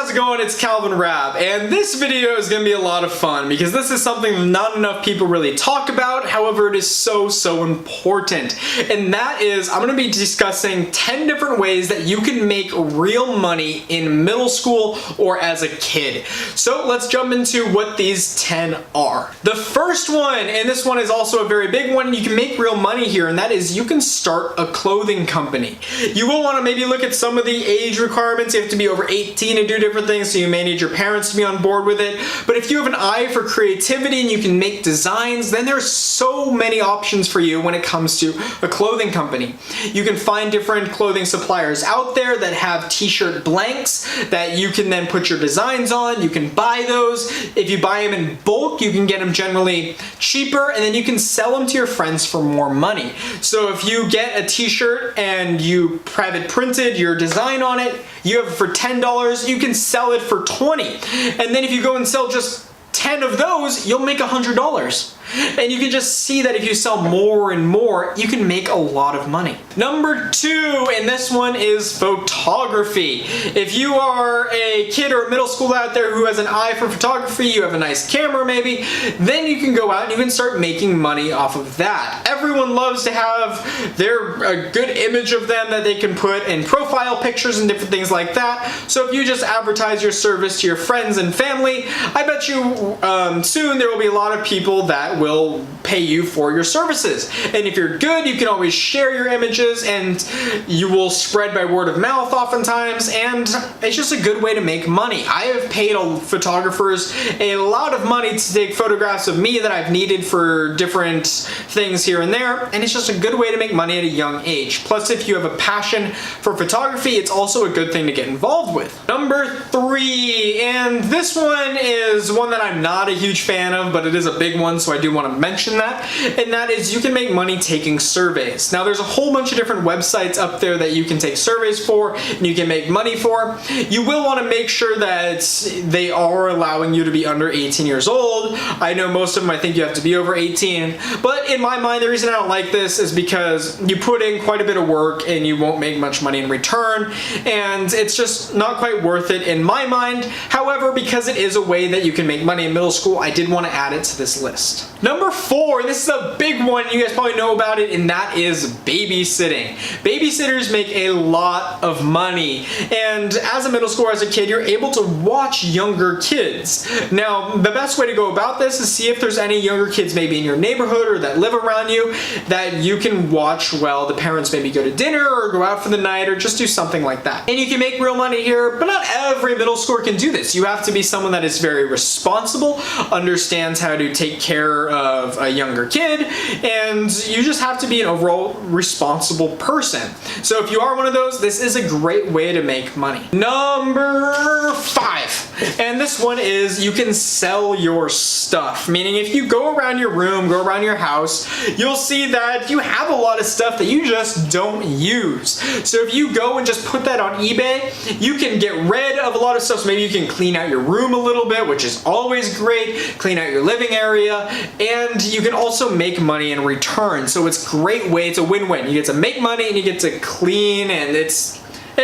how's it going? It's Calvin Raab, and this video is going to be a lot of fun because this is something not enough people really talk about. However, it is so important, and that is I'm going to be discussing 10 different ways that you can make real money in middle school or as a kid. So let's jump into what these 10 are. The first one, and this one is also a very big one, you can make real money here, and that is you can start a clothing company. You will want to maybe look at some of the age requirements. You have to be over 18 to do different things, so you may need your parents to be on board with it. But if you have an eye for creativity and you can make designs, then there's so many options for you when it comes to a clothing company. You can find different clothing suppliers out there that have t-shirt blanks that you can then put your designs on. You can buy those. If you buy them in bulk, you can get them generally cheaper, and then you can sell them to your friends for more money. So if you get a t-shirt and you private printed your design on it, you have it for $10, you can sell it for $20. And then if you go and sell just 10 of those, you'll make $100. And you can just see that if you sell more and more, you can make a lot of money. Number 2, and this one is photography. If you are a kid or a middle school out there who has an eye for photography, you have a nice camera maybe, then you can go out and you can start making money off of that. Everyone loves to have a good image of them that they can put in profile pictures and different things like that. So if you just advertise your service to your friends and family, I bet you soon there will be a lot of people that will pay you for your services. And if you're good, you can always share your images and you will spread by word of mouth oftentimes, and it's just a good way to make money. I have paid photographers a lot of money to take photographs of me that I've needed for different things here and there, and it's just a good way to make money at a young age. Plus, if you have a passion for photography, it's also a good thing to get involved with. Number 3, and this one is one that I'm not a huge fan of, but it is a big one, so I do want to mention that, and that is you can make money taking surveys. Now, there's a whole bunch of different websites up there that you can take surveys for and you can make money for. You will want to make sure that they are allowing you to be under 18 years old. I know most of them, I think you have to be over 18, but in my mind, the reason I don't like this is because you put in quite a bit of work and you won't make much money in return, and it's just not quite worth it in my mind. However, because it is a way that you can make money in middle school, I did want to add it to this list. Number 4, this is a big one, you guys probably know about it, and that is babysitting. Babysitters make a lot of money, and as a middle schooler, as a kid, you're able to watch younger kids. Now, the best way to go about this is see if there's any younger kids maybe in your neighborhood or that live around you that you can watch while the parents maybe go to dinner or go out for the night or just do something like that. And you can make real money here, but not every middle schooler can do this. You have to be someone that is very responsible, understands how to take care of a younger kid, and you just have to be an overall responsible person. So if you are one of those, this is a great way to make money. Number 5, and this one is you can sell your stuff, meaning if you go around your room, go around your house, you'll see that you have a lot of stuff that you just don't use. So if you go and just put that on eBay, you can get rid of a lot of stuff. So maybe you can clean out your room a little bit, which is always great, clean out your living area, and you can also make money in return. So it's a great way, it's a win-win. You get to make money and you get to clean, and it's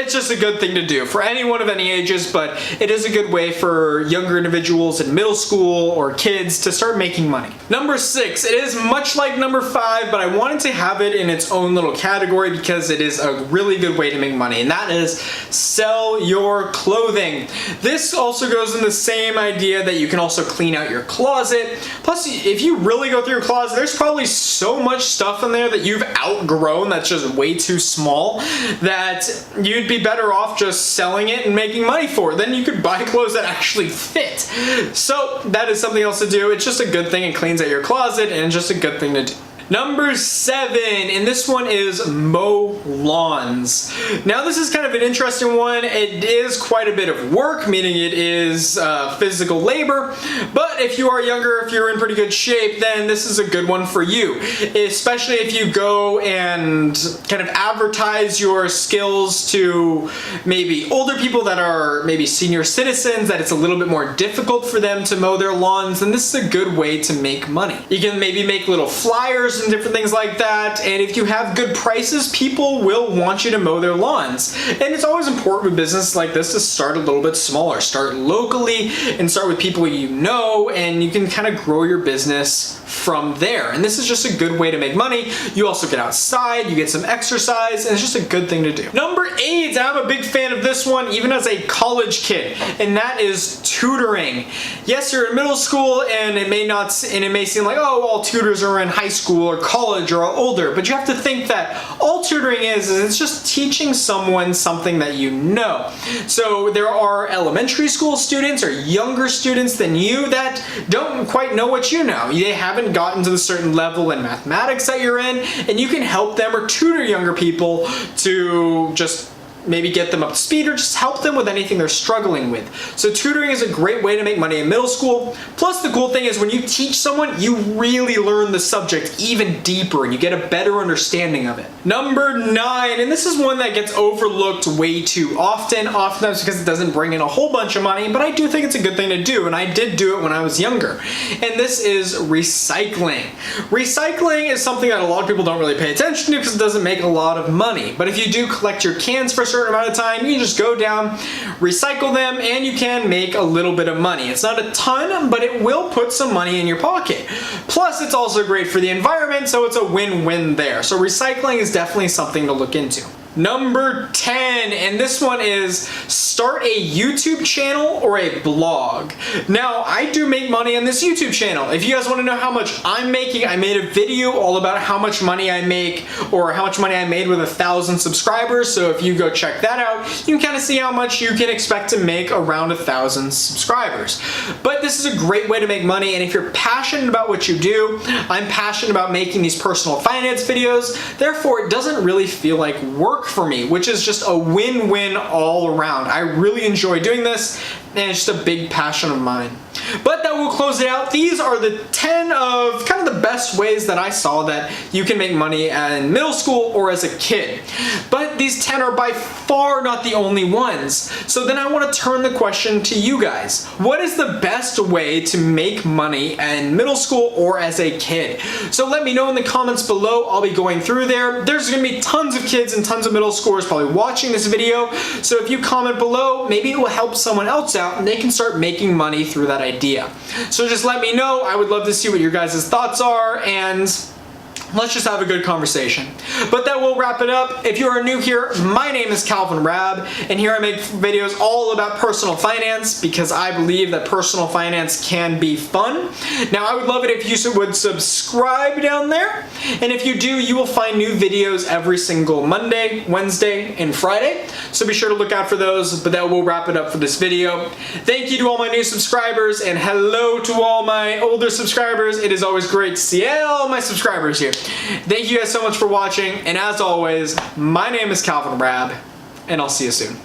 just a good thing to do for anyone of any ages, but it is a good way for younger individuals in middle school or kids to start making money. Number 6, it is much like number 5, but I wanted to have it in its own little category because it is a really good way to make money, and that is sell your clothing. This also goes in the same idea that you can also clean out your closet. Plus, if you really go through your closet, there's probably so much stuff in there that you've outgrown that's just way too small that you'd be better off just selling it and making money for it. Then you could buy clothes that actually fit. So that is something else to do. It's just a good thing. It cleans out your closet, and it's just a good thing to do. Number 7, and this one is mow lawns. Now this is kind of an interesting one. It is quite a bit of work, meaning it is physical labor, but if you are younger, if you're in pretty good shape, then this is a good one for you. Especially if you go and kind of advertise your skills to maybe older people that are maybe senior citizens, that it's a little bit more difficult for them to mow their lawns, then this is a good way to make money. You can maybe make little flyers mowers and different things like that. And if you have good prices, people will want you to mow their lawns. And it's always important with business like this to start a little bit smaller. Start locally and start with people you know, and you can kind of grow your business from there. And this is just a good way to make money. You also get outside, you get some exercise, and it's just a good thing to do. Number 8, I'm a big fan of this one even as a college kid, and that is tutoring. Yes, you're in middle school and it may seem like, oh, all tutors are in high school or college or older, but you have to think that all tutoring is it's just teaching someone something that you know. So there are elementary school students or younger students than you that don't quite know what you know. They haven't gotten to the certain level in mathematics that you're in, and you can help them or tutor younger people to just maybe get them up to speed or just help them with anything they're struggling with. So tutoring is a great way to make money in middle school. Plus the cool thing is when you teach someone, you really learn the subject even deeper and you get a better understanding of it. Number 9, and this is one that gets overlooked way too often, oftentimes because it doesn't bring in a whole bunch of money, but I do think it's a good thing to do, and I did do it when I was younger. And this is recycling. Recycling is something that a lot of people don't really pay attention to because it doesn't make a lot of money. But if you do collect your cans for a certain amount of time, you can just go down, recycle them, and you can make a little bit of money. It's not a ton, but it will put some money in your pocket. Plus, it's also great for the environment, so it's a win-win there. So recycling is definitely something to look into. Number 10, and this one is start a YouTube channel or a blog. Now, I do make money on this YouTube channel. If you guys want to know how much I'm making, I made a video all about how much money I make or how much money I made with 1,000 subscribers. So if you go check that out, you can kind of see how much you can expect to make around 1,000 subscribers. But this is a great way to make money, and if you're passionate about what you do, I'm passionate about making these personal finance videos. Therefore, it doesn't really feel like work for me, which is just a win-win all around. I really enjoy doing this, and it's just a big passion of mine. But that will close it out. These are the 10 of kind of the best ways that I saw that you can make money in middle school or as a kid. But these 10 are by far not the only ones. So then I want to turn the question to you guys. What is the best way to make money in middle school or as a kid? So let me know in the comments below. I'll be going through there. There's going to be tons of kids and tons of middle schoolers probably watching this video. So if you comment below, maybe it will help someone else out and they can start making money through that idea. So just let me know. I would love to see what your guys' thoughts are, and let's just have a good conversation. But that will wrap it up. If you are new here, my name is Raab, and here I make videos all about personal finance because I believe that personal finance can be fun. Now, I would love it if you would subscribe down there, and if you do, you will find new videos every single Monday, Wednesday, and Friday. So be sure to look out for those, but that will wrap it up for this video. Thank you to all my new subscribers, and hello to all my older subscribers. It is always great to see all my subscribers here. Thank you guys so much for watching, and as always, my name is Raab, and I'll see you soon.